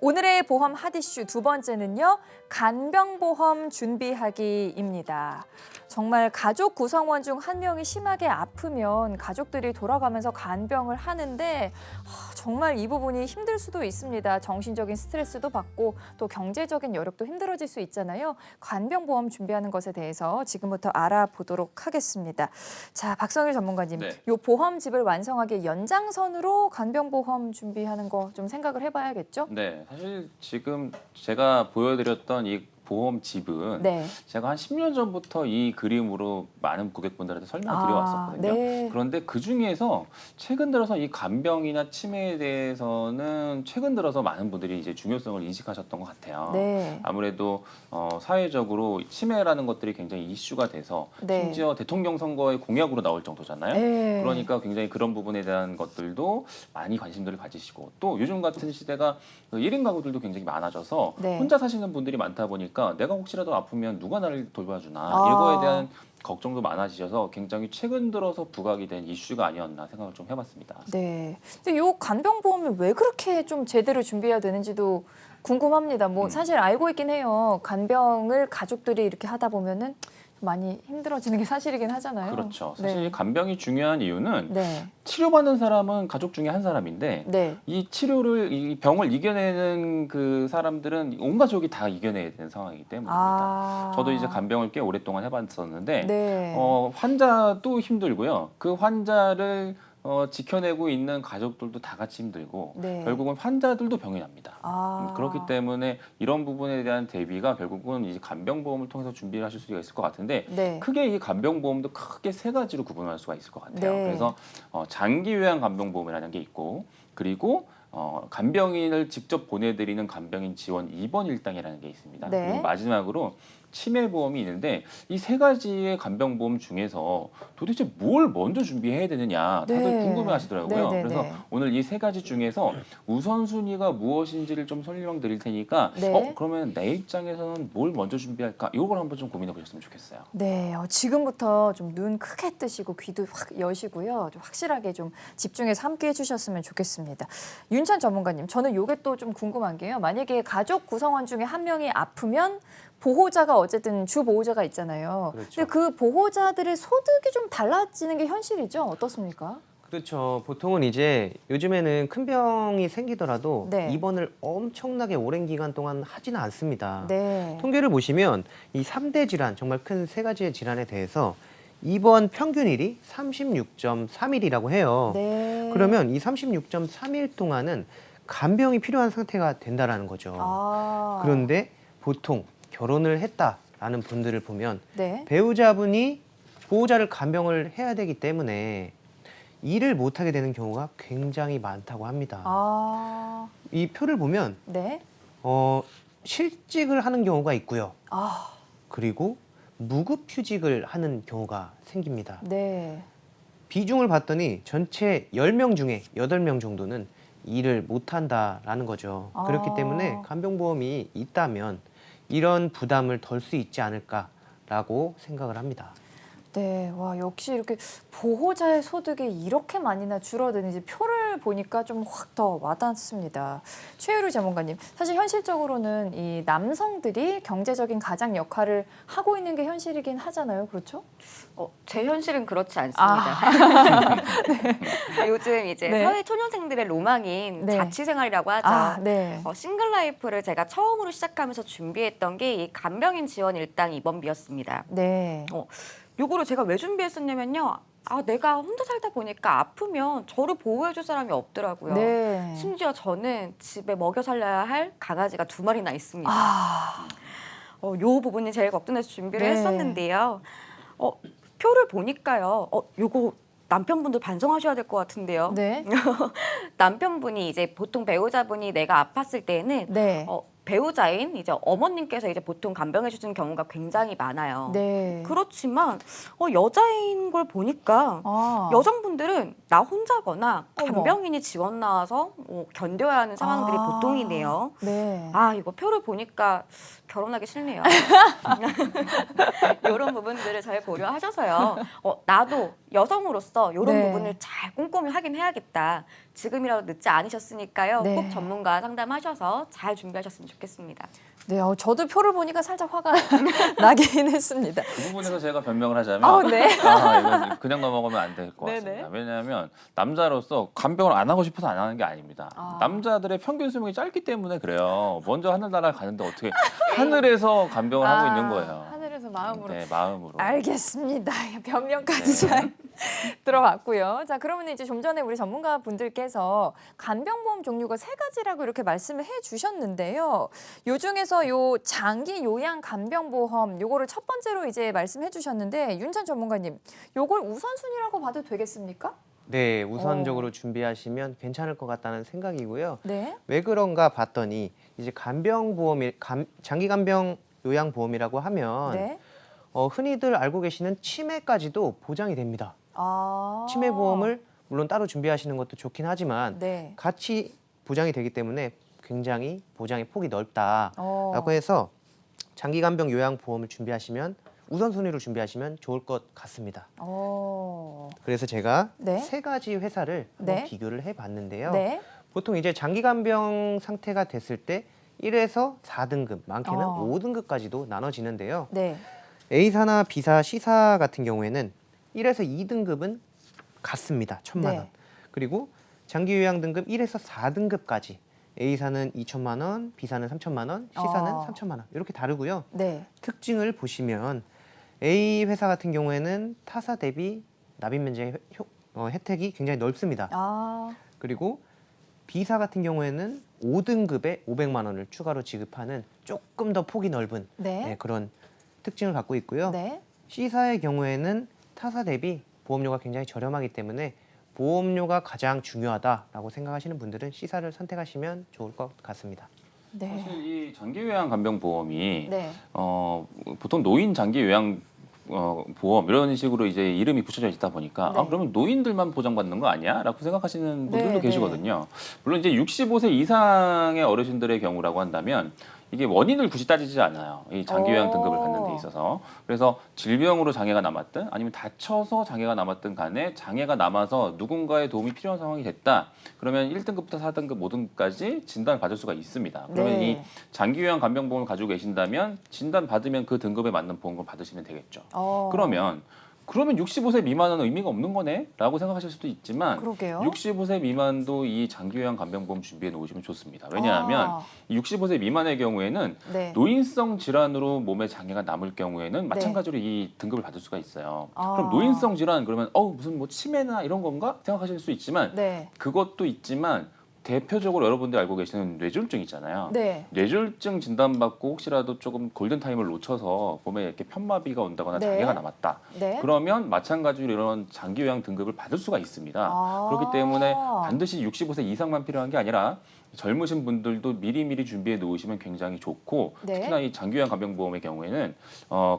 오늘의 보험 핫이슈 두 번째는요. 간병보험 준비하기입니다. 정말 가족 구성원 중 한 명이 심하게 아프면 가족들이 돌아가면서 간병을 하는데 정말 이 부분이 힘들 수도 있습니다. 정신적인 스트레스도 받고 또 경제적인 여력도 힘들어질 수 있잖아요. 간병보험 준비하는 것에 대해서 지금부터 알아보도록 하겠습니다. 자, 박성일 전문가님, 네. 이 보험집을 완성하기 연장선으로 간병보험 준비하는 거 좀 생각을 해봐야겠죠? 네, 사실 지금 제가 보여드렸던 이 보험집은 네. 제가 한 10년 전부터 이 그림으로 많은 고객분들한테 설명을 드려왔었거든요. 네. 그런데 그 중에서 최근 들어서 이 간병이나 치매에 대해서는 최근 들어서 많은 분들이 이제 중요성을 인식하셨던 것 같아요. 네. 아무래도 사회적으로 치매라는 것들이 굉장히 이슈가 돼서 네. 심지어 대통령 선거의 공약으로 나올 정도잖아요. 네. 그러니까 굉장히 그런 부분에 대한 것들도 많이 관심들을 가지시고 또 요즘 같은 시대가 1인 가구들도 굉장히 많아져서 네. 혼자 사시는 분들이 많다 보니까 내가 혹시라도 아프면 누가 나를 돌봐주나 아. 이거에 대한 걱정도 많아지셔서 굉장히 최근 들어서 부각이 된 이슈가 아니었나 생각을 좀 해봤습니다. 네. 근데 이 간병보험을 왜 그렇게 좀 제대로 준비해야 되는지도 궁금합니다. 뭐 사실 알고 있긴 해요. 간병을 가족들이 이렇게 하다 보면은 많이 힘들어지는 게 사실이긴 하잖아요. 그렇죠. 사실 네. 간병이 중요한 이유는 네. 치료받는 사람은 가족 중에 한 사람인데 네. 이 병을 이겨내는 그 사람들은 온 가족이 다 이겨내야 되는 상황이기 때문입니다. 저도 이제 간병을 꽤 오랫동안 해봤었는데 네. 환자도 힘들고요. 그 환자를 지켜내고 있는 가족들도 다 같이 힘들고 네. 결국은 환자들도 병이 납니다. 아. 그렇기 때문에 이런 부분에 대한 대비가 결국은 이제 간병보험을 통해서 준비를 하실 수가 있을 것 같은데 네. 크게 이 간병보험도 크게 세 가지로 구분할 수가 있을 것 같아요. 네. 그래서 장기 요양 간병보험이라는 게 있고 그리고 간병인을 직접 보내드리는 간병인 지원 입원 일당이라는 게 있습니다. 네. 그리고 마지막으로 치매보험이 있는데 이 세 가지의 간병보험 중에서 도대체 뭘 먼저 준비해야 되느냐 다들 네. 궁금해하시더라고요. 네, 네, 그래서 네. 오늘 이 세 가지 중에서 우선순위가 무엇인지를 좀 설명드릴 테니까 네. 그러면 내 입장에서는 뭘 먼저 준비할까? 이걸 한번 좀 고민해 보셨으면 좋겠어요. 네, 지금부터 좀 눈 크게 뜨시고 귀도 확 여시고요. 좀 확실하게 좀 집중해서 함께 해주셨으면 좋겠습니다. 윤찬 전문가님, 저는 이게 또 좀 궁금한 게요. 만약에 가족 구성원 중에 한 명이 아프면 보호자가 어쨌든 주 보호자가 있잖아요. 그렇죠. 근데 그 보호자들의 소득이 좀 달라지는 게 현실이죠? 어떻습니까? 그렇죠. 보통은 이제 요즘에는 큰 병이 생기더라도 네. 입원을 엄청나게 오랜 기간 동안 하지는 않습니다. 네. 통계를 보시면 이 3대 질환, 정말 큰 세 가지의 질환에 대해서 입원 평균일이 36.3일이라고 해요. 네. 그러면 이 36.3일 동안은 간병이 필요한 상태가 된다라는 거죠. 아. 그런데 보통 결혼을 했다라는 분들을 보면 네. 배우자분이 보호자를 간병을 해야 되기 때문에 일을 못하게 되는 경우가 굉장히 많다고 합니다. 아. 이 표를 보면 네. 실직을 하는 경우가 있고요. 아. 그리고 무급휴직을 하는 경우가 생깁니다. 네. 비중을 봤더니 전체 10명 중에 8명 정도는 일을 못한다라는 거죠. 아. 그렇기 때문에 간병보험이 있다면 이런 부담을 덜 수 있지 않을까라고 생각을 합니다. 네, 와 역시 이렇게 보호자의 소득이 이렇게 많이나 줄어드는지 표를 보니까 좀 확 더 와닿습니다. 최유루 전문가님, 사실 현실적으로는 이 남성들이 경제적인 가장 역할을 하고 있는 게 현실이긴 하잖아요, 그렇죠? 제 현실은 그렇지 않습니다. 요즘 이제 네. 사회 초년생들의 로망인 네. 자취생활이라고 하죠. 아, 네. 싱글라이프를 제가 처음으로 시작하면서 준비했던 게 이 간병인 지원 일당 입원비였습니다. 네. 요거를 제가 왜 준비했었냐면요. 내가 혼자 살다 보니까 아프면 저를 보호해줄 사람이 없더라고요. 네. 심지어 저는 집에 먹여 살려야 할 강아지가 2마리나 있습니다. 아, 요 부분이 제일 걱정돼서 준비를 네. 했었는데요. 표를 보니까요. 요거 남편분들 반성하셔야 될 것 같은데요. 네. 남편분이 이제 보통 배우자분이 내가 아팠을 때는 네. 배우자인 이제 어머님께서 이제 보통 간병해 주시는 경우가 굉장히 많아요. 네. 그렇지만 여자인 걸 보니까 아. 여성분들은 나 혼자거나 어머. 간병인이 지원 나와서 견뎌야 하는 상황들이 아. 보통이네요. 네. 이거 표를 보니까 결혼하기 싫네요. 이런 부분들을 잘 고려하셔서요. 나도 여성으로서 이런 네. 부분을 잘 꼼꼼히 하긴 해야겠다. 지금이라도 늦지 않으셨으니까요. 네. 꼭 전문가 상담하셔서 잘 준비하셨으면 좋겠습니다. 네, 저도 표를 보니까 살짝 화가 나긴 했습니다. 그 부분에서 제가 변명을 하자면 네. 이건 그냥 넘어가면 안 될 것 네네. 같습니다. 왜냐하면 남자로서 간병을 안 하고 싶어서 안 하는 게 아닙니다. 남자들의 평균 수명이 짧기 때문에 그래요. 먼저 하늘나라 가는데 어떻게 하늘에서 간병을 하고 있는 거예요. 하늘에서 마음으로. 네, 마음으로. 알겠습니다. 변명까지 네. 잘 들어봤고요. 자, 그러면 이제 좀 전에 우리 전문가 분들께서 간병보험 종류가 3가지라고 이렇게 말씀을 해주셨는데요. 요 중에서 요 장기 요양 간병보험 요거를 첫 번째로 이제 말씀해 주셨는데 윤찬 전문가님, 요걸 우선순위라고 봐도 되겠습니까? 네, 우선적으로 준비하시면 괜찮을 것 같다는 생각이고요. 네. 왜 그런가 봤더니 이제 장기 간병 요양보험이라고 하면 네. 흔히들 알고 계시는 치매까지도 보장이 됩니다. 치매 보험을 물론 따로 준비하시는 것도 좋긴 하지만 네. 같이 보장이 되기 때문에 굉장히 보장의 폭이 넓다라고 해서 장기 간병 요양보험을 준비하시면 우선순위로 준비하시면 좋을 것 같습니다. 그래서 제가 네. 3가지 회사를 네. 한번 비교를 해봤는데요. 네. 보통 이제 장기 간병 상태가 됐을 때 1에서 4등급, 많게는 5등급까지도 나눠지는데요. 네. A사나 B사, C사 같은 경우에는 1에서 2등급은 같습니다. 1,000만 원. 네. 그리고 장기 요양 등급 1에서 4등급까지 A사는 2천만 원, B사는 3천만 원, C사는 3천만 원. 이렇게 다르고요. 네. 특징을 보시면 A 회사 같은 경우에는 타사 대비 납입 면제 혜택이 굉장히 넓습니다. 그리고 B사 같은 경우에는 5등급에 500만 원을 추가로 지급하는 조금 더 폭이 넓은 네. 그런 특징을 갖고 있고요. 네. C사의 경우에는 타사 대비 보험료가 굉장히 저렴하기 때문에 보험료가 가장 중요하다라고 생각하시는 분들은 C사를 선택하시면 좋을 것 같습니다. 네. 사실 이 장기 요양 간병 보험이 네. 보통 노인 장기 요양 보험 이런 식으로 이제 이름이 붙여져 있다 보니까 네. 그러면 노인들만 보장받는 거 아니야? 라고 생각하시는 분들도 네, 계시거든요. 물론 이제 65세 이상의 어르신들의 경우라고 한다면 이게 원인을 굳이 따지지 않아요. 이 장기 요양 등급을 받는 데 있어서. 그래서 질병으로 장애가 남았든 아니면 다쳐서 장애가 남았든 간에 장애가 남아서 누군가의 도움이 필요한 상황이 됐다. 그러면 1등급부터 4등급, 5등급까지 진단을 받을 수가 있습니다. 그러면 네. 이 장기 요양 간병보험을 가지고 계신다면 진단 받으면 그 등급에 맞는 보험을 받으시면 되겠죠. 그러면 65세 미만은 의미가 없는 거네? 라고 생각하실 수도 있지만 그러게요. 65세 미만도 이 장기요양 간병보험 준비해 놓으시면 좋습니다. 왜냐하면 65세 미만의 경우에는 네. 노인성 질환으로 몸에 장애가 남을 경우에는 마찬가지로 이 등급을 받을 수가 있어요. 아. 그럼 노인성 질환 그러면 무슨 뭐 치매나 이런 건가 생각하실 수 있지만 네. 그것도 있지만 대표적으로 여러분들이 알고 계시는 뇌졸중 있잖아요. 네. 뇌졸중 진단받고 혹시라도 조금 골든타임을 놓쳐서 몸에 이렇게 편마비가 온다거나 네. 장애가 남았다. 네. 그러면 마찬가지로 이런 장기 요양 등급을 받을 수가 있습니다. 그렇기 때문에 반드시 65세 이상만 필요한 게 아니라 젊으신 분들도 미리미리 준비해 놓으시면 굉장히 좋고 네. 특히나 이 장기 요양 간병보험의 경우에는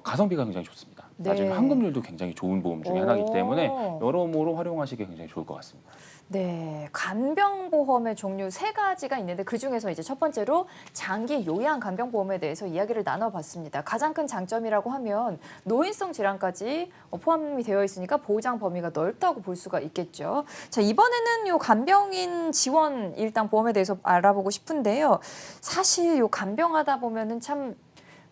가성비가 굉장히 좋습니다. 네. 나중에 환급률도 굉장히 좋은 보험 중에 하나이기 때문에 여러모로 활용하시기 굉장히 좋을 것 같습니다. 네, 간병보험의 종류 3가지가 있는데 그중에서 이제 첫 번째로 장기 요양 간병보험에 대해서 이야기를 나눠봤습니다. 가장 큰 장점이라고 하면 노인성 질환까지 포함이 되어 있으니까 보장 범위가 넓다고 볼 수가 있겠죠. 자, 이번에는 요 간병인 지원 일단 보험에 대해서 알아보고 싶은데요. 사실 요 간병하다 보면은 참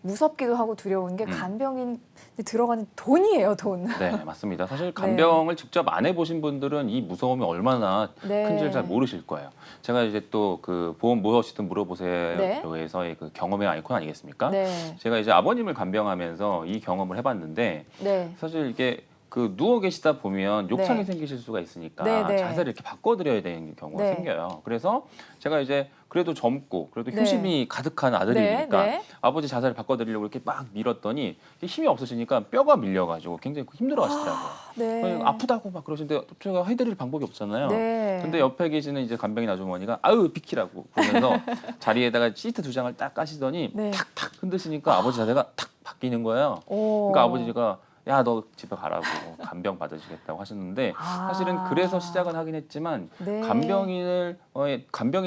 무섭기도 하고 두려운 게 간병인 들어가는 돈이에요, 돈. 네, 맞습니다. 사실 간병을 직접 안 해보신 분들은 이 무서움이 얼마나 큰지를 잘 모르실 거예요. 제가 이제 또 그 보험 무엇이든 물어보세요에서의 그 경험의 아이콘 아니겠습니까? 네. 제가 이제 아버님을 간병하면서 이 경험을 해봤는데 네. 사실 이게 그 누워 계시다 보면 욕창이 네. 생기실 수가 있으니까 네, 네. 자세를 이렇게 바꿔드려야 되는 경우가 네. 생겨요. 그래서 제가 이제 그래도 젊고 그래도 네. 효심이 가득한 아들이니까 네, 네. 아버지 자세를 바꿔드리려고 이렇게 막 밀었더니 힘이 없으시니까 뼈가 밀려가지고 굉장히 힘들어하시더라고요. 네. 아프다고 막 그러시는데 제가 해드릴 방법이 없잖아요. 네. 근데 옆에 계시는 이제 간병인 아주머니가 아유 비키라고 그러면서 자리에다가 시트 2장을 딱 까시더니 네. 탁탁 흔드시니까 아버지 자세가 탁 바뀌는 거예요. 그러니까 아버지가 야, 너 집에 가라고 간병 받으시겠다고 하셨는데 사실은 그래서 시작은 하긴 했지만 네. 간병인의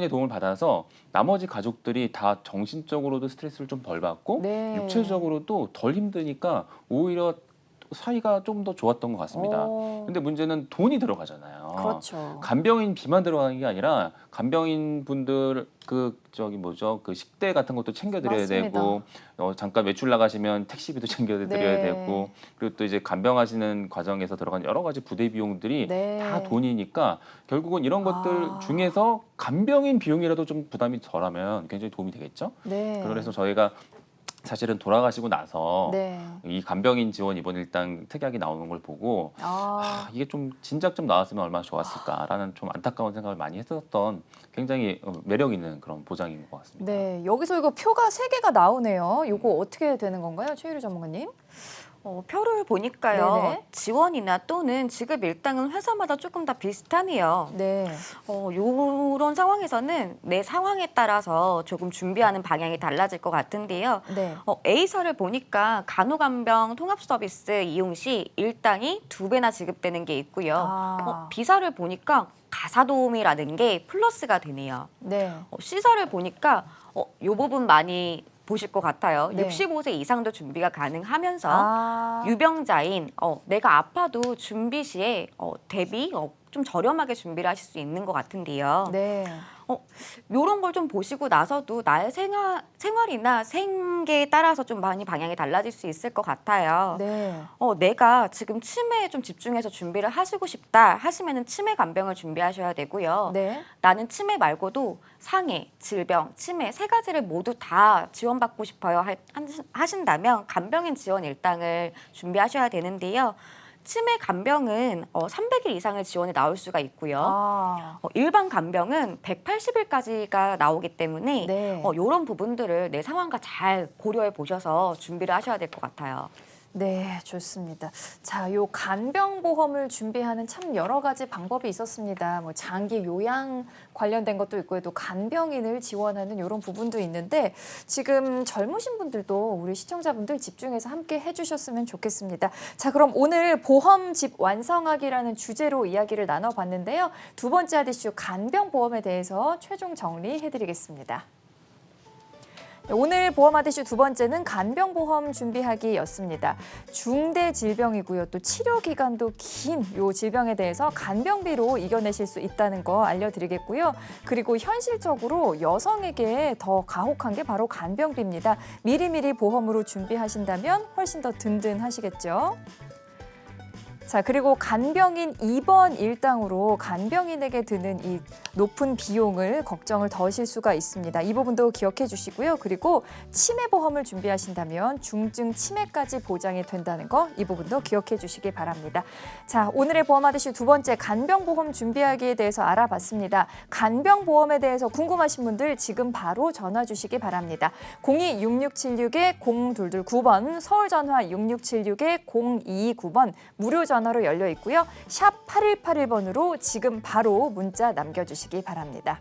도움을 받아서 나머지 가족들이 다 정신적으로도 스트레스를 좀 덜 받고 네. 육체적으로도 덜 힘드니까 오히려 사이가 좀 더 좋았던 것 같습니다. 근데 문제는 돈이 들어가잖아요. 거잖아요. 그렇죠. 간병인 비만 들어가는 게 아니라 간병인 분들 그 식대 같은 것도 챙겨드려야 맞습니다. 되고 잠깐 외출 나가시면 택시비도 챙겨드려야 네. 되고 그리고 또 이제 간병하시는 과정에서 들어간 여러 가지 부대 비용들이 네. 다 돈이니까 결국은 이런 것들 아. 중에서 간병인 비용이라도 좀 부담이 덜하면 굉장히 도움이 되겠죠. 네. 그래서 저희가 사실은 돌아가시고 나서 네. 이 간병인 지원 입원 일당 특약이 나오는 걸 보고 이게 좀 진작 좀 나왔으면 얼마나 좋았을까라는 좀 안타까운 생각을 많이 했었던 굉장히 매력 있는 그런 보장인 것 같습니다. 네, 여기서 이거 표가 3개가 나오네요. 이거 어떻게 되는 건가요, 최유리 전문가님? 표를 보니까요. 네네. 지원이나 또는 지급 일당은 회사마다 조금 다 비슷하네요. 네. 이런 상황에서는 내 상황에 따라서 조금 준비하는 방향이 달라질 것 같은데요. 네. A사를 보니까 간호간병 통합 서비스 이용 시 일당이 2배나 지급되는 게 있고요. B사를 보니까 가사 도우미라는 게 플러스가 되네요. 네. C사를 보니까 이 부분 많이 보실 것 같아요. 네. 65세 이상도 준비가 가능하면서 유병자인 내가 아파도 준비 시에 대비 좀 저렴하게 준비를 하실 수 있는 것 같은데요. 네. 이런 걸 좀 보시고 나서도 나의 생활이나 생계에 따라서 좀 많이 방향이 달라질 수 있을 것 같아요. 네. 내가 지금 치매에 좀 집중해서 준비를 하시고 싶다 하시면은 치매 간병을 준비하셔야 되고요. 네. 나는 치매 말고도 상해, 질병, 치매 3가지를 모두 다 지원받고 싶어요 하신다면 간병인 지원 일당을 준비하셔야 되는데요. 치매 간병은 300일 이상의 지원이 나올 수가 있고요. 일반 간병은 180일까지가 나오기 때문에 네. 이런 부분들을 내 상황과 잘 고려해 보셔서 준비를 하셔야 될 것 같아요. 네, 좋습니다. 자, 요 간병보험을 준비하는 참 여러 가지 방법이 있었습니다. 뭐 장기 요양 관련된 것도 있고 또 간병인을 지원하는 이런 부분도 있는데 지금 젊으신 분들도 우리 시청자분들 집중해서 함께 해주셨으면 좋겠습니다. 자, 그럼 오늘 보험집 완성하기라는 주제로 이야기를 나눠봤는데요. 2번째 핫이슈 간병보험에 대해서 최종 정리해드리겠습니다. 오늘 보험 핫이슈 2번째는 간병보험 준비하기였습니다. 중대 질병이고요. 또 치료 기간도 긴 요 질병에 대해서 간병비로 이겨내실 수 있다는 거 알려드리겠고요. 그리고 현실적으로 여성에게 더 가혹한 게 바로 간병비입니다. 미리미리 보험으로 준비하신다면 훨씬 더 든든하시겠죠. 자, 그리고 간병인 입원 일당으로 간병인에게 드는 이 높은 비용을 걱정을 더 하실 수가 있습니다. 이 부분도 기억해 주시고요. 그리고 치매보험을 준비하신다면 중증 치매까지 보장이 된다는 거 이 부분도 기억해 주시기 바랍니다. 자, 오늘의 보험 핫이슈 2번째 간병보험 준비하기에 대해서 알아봤습니다. 간병보험에 대해서 궁금하신 분들 지금 바로 전화 주시기 바랍니다. 02-6676-0229번 서울 전화 6676-0229번 무료 전화로 열려 있고요. 샵 8181번으로 지금 바로 문자 남겨주시기 바랍니다.